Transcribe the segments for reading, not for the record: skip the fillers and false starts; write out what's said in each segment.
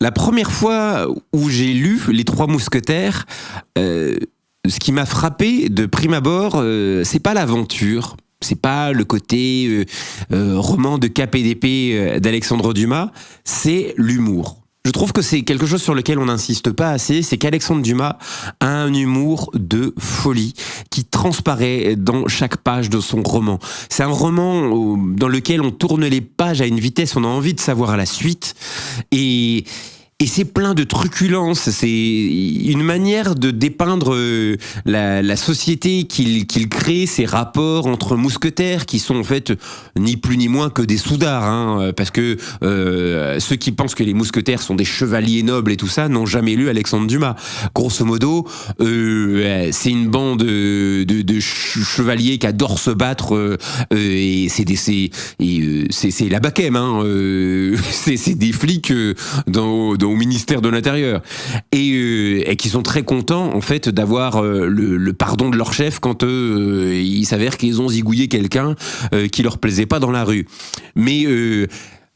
la première fois où j'ai lu Les Trois Mousquetaires, ce qui m'a frappé de prime abord, c'est pas l'aventure. C'est pas le côté roman de cap et d'épée d'Alexandre Dumas, c'est l'humour. Je trouve que c'est quelque chose sur lequel on n'insiste pas assez, c'est qu'Alexandre Dumas a un humour de folie qui transparaît dans chaque page de son roman. C'est un roman dans lequel on tourne les pages à une vitesse, on a envie de savoir la suite, et c'est plein de truculence, c'est une manière de dépeindre la société qu'il crée, ces rapports entre mousquetaires qui sont en fait ni plus ni moins que des soudards, hein, parce que ceux qui pensent que les mousquetaires sont des chevaliers nobles et tout ça n'ont jamais lu Alexandre Dumas. Grosso modo, c'est une bande de chevaliers qui adorent se battre, et c'est la Bachem, hein, c'est des flics au ministère de l'Intérieur, et qui sont très contents en fait d'avoir le pardon de leur chef quand il s'avère qu'ils ont zigouillé quelqu'un qui leur plaisait pas dans la rue. Mais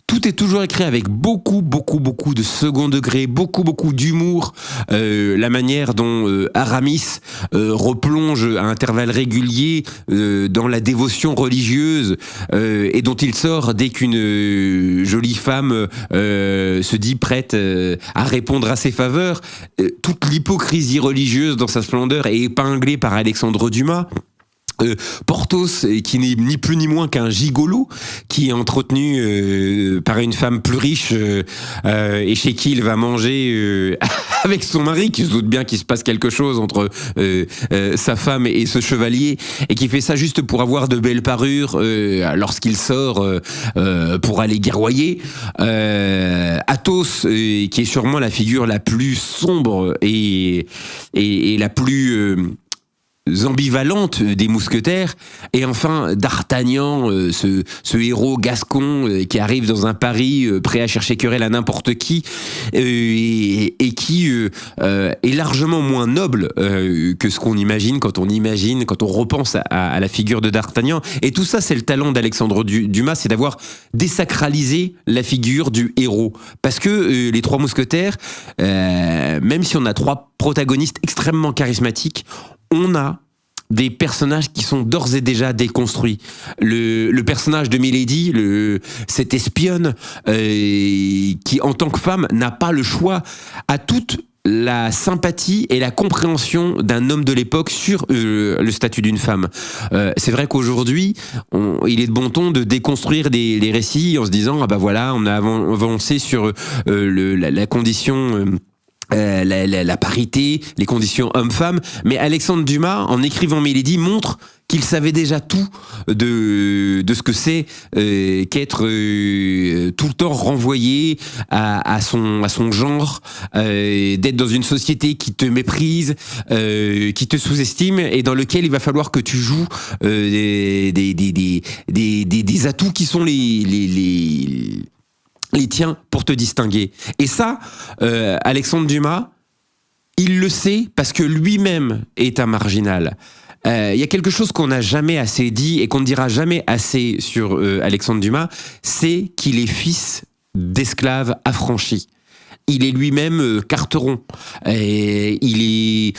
tout est toujours écrit avec beaucoup de second degré, beaucoup d'humour. La manière dont Aramis replonge à intervalles réguliers dans la dévotion religieuse, et dont il sort dès qu'une jolie femme se dit prête à répondre à ses faveurs. Toute l'hypocrisie religieuse dans sa splendeur est épinglée par Alexandre Dumas. Porthos, qui n'est ni plus ni moins qu'un gigolo, qui est entretenu par une femme plus riche, et chez qui il va manger avec son mari, qui se doute bien qu'il se passe quelque chose entre sa femme et ce chevalier, et qui fait ça juste pour avoir de belles parures lorsqu'il sort pour aller guerroyer. Athos, qui est sûrement la figure la plus sombre et la plus ambivalente des mousquetaires, et enfin D'Artagnan, ce héros gascon qui arrive dans un Paris prêt à chercher querelle à n'importe qui, et qui est largement moins noble que ce qu'on imagine quand on repense à la figure de D'Artagnan. Et tout ça, c'est le talent d'Alexandre Dumas, c'est d'avoir désacralisé la figure du héros, parce que les Trois Mousquetaires, même si on a trois protagonistes extrêmement charismatiques, on a des personnages qui sont d'ores et déjà déconstruits. Le personnage de Milady, cette espionne qui, en tant que femme, n'a pas le choix, a toute la sympathie et la compréhension d'un homme de l'époque sur le statut d'une femme. C'est vrai qu'aujourd'hui, il est de bon ton de déconstruire les récits en se disant, ah bah voilà, on a avancé sur la condition... la parité, les conditions hommes-femmes, mais Alexandre Dumas, en écrivant Milady, montre qu'il savait déjà tout de ce que c'est qu'être tout le temps renvoyé à son genre, d'être dans une société qui te méprise, qui te sous-estime, et dans lequel il va falloir que tu joues des atouts qui sont les tiens pour te distinguer. Et ça, Alexandre Dumas, il le sait parce que lui-même est un marginal. Il y a quelque chose qu'on n'a jamais assez dit et qu'on ne dira jamais assez sur Alexandre Dumas, c'est qu'il est fils d'esclaves affranchis. Il est lui-même carteron. Il est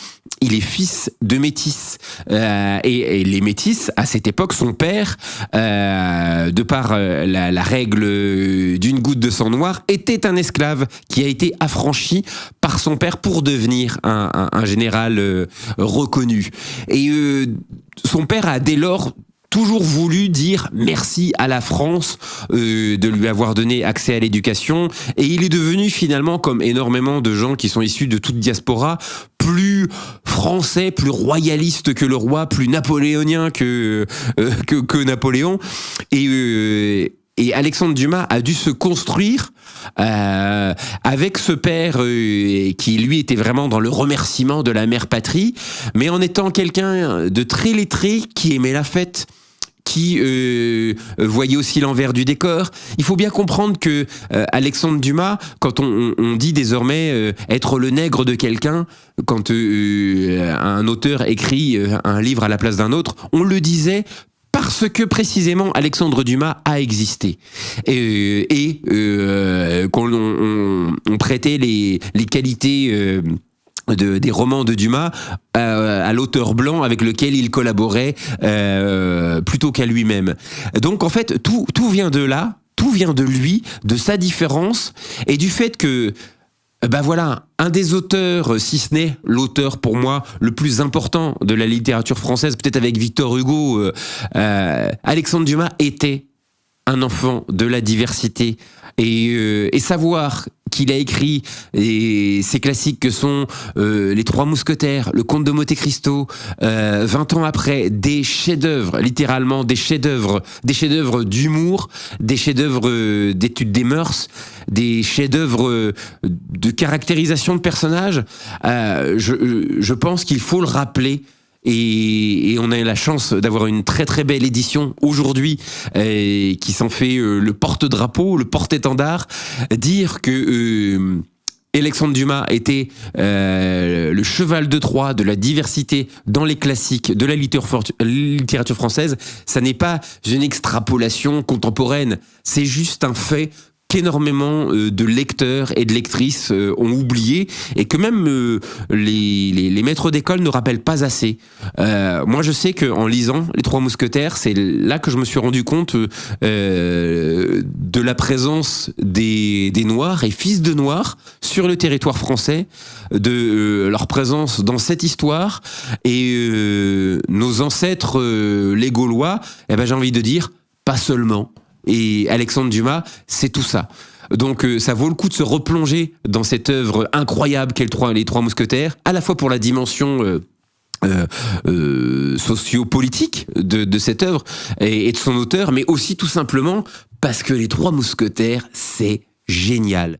fils de métis. Et les métis, à cette époque, son père, de par la règle d'une goutte de sang noir, était un esclave qui a été affranchi par son père pour devenir un général reconnu. Et son père a dès lors toujours voulu dire merci à la France de lui avoir donné accès à l'éducation, et il est devenu finalement, comme énormément de gens qui sont issus de toute diaspora, plus français, plus royaliste que le roi, plus napoléonien que Napoléon, et Alexandre Dumas a dû se construire avec ce père qui lui était vraiment dans le remerciement de la mère patrie, mais en étant quelqu'un de très lettré, qui aimait la fête, qui voyait aussi l'envers du décor. Il faut bien comprendre que Alexandre Dumas, quand on dit désormais être le nègre de quelqu'un, quand un auteur écrit un livre à la place d'un autre, on le disait pas parce que précisément Alexandre Dumas a existé qu'on prêtait les qualités des romans de Dumas à l'auteur blanc avec lequel il collaborait plutôt qu'à lui-même. Donc en fait tout vient de là, tout vient de lui, de sa différence et du fait que voilà, un des auteurs, si ce n'est l'auteur pour moi le plus important de la littérature française, peut-être avec Victor Hugo, Alexandre Dumas était un enfant de la diversité. Et savoir qu'il a écrit ces classiques que sont Les Trois Mousquetaires, Le Comte de Monte Cristo, 20 ans après, des chefs-d'œuvre, littéralement des chefs-d'œuvre d'humour, des chefs-d'œuvre d'étude des mœurs, des chefs-d'œuvre de caractérisation de personnages. Je pense qu'il faut le rappeler. Et on a la chance d'avoir une très très belle édition aujourd'hui qui s'en fait le porte-drapeau, le porte-étendard. Dire que Alexandre Dumas était le cheval de Troie de la diversité dans les classiques de la littérature française, ça n'est pas une extrapolation contemporaine, c'est juste un fait qu'énormément de lecteurs et de lectrices ont oublié et que même les maîtres d'école ne rappellent pas assez. Moi, je sais qu'en lisant Les Trois Mousquetaires, c'est là que je me suis rendu compte de la présence des Noirs et fils de Noirs sur le territoire français, de leur présence dans cette histoire et nos ancêtres les Gaulois, j'ai envie de dire, pas seulement. Et Alexandre Dumas, c'est tout ça. Donc ça vaut le coup de se replonger dans cette œuvre incroyable qu'est Les Trois Mousquetaires, à la fois pour la dimension sociopolitique de cette œuvre et de son auteur, mais aussi tout simplement parce que Les Trois Mousquetaires, c'est génial.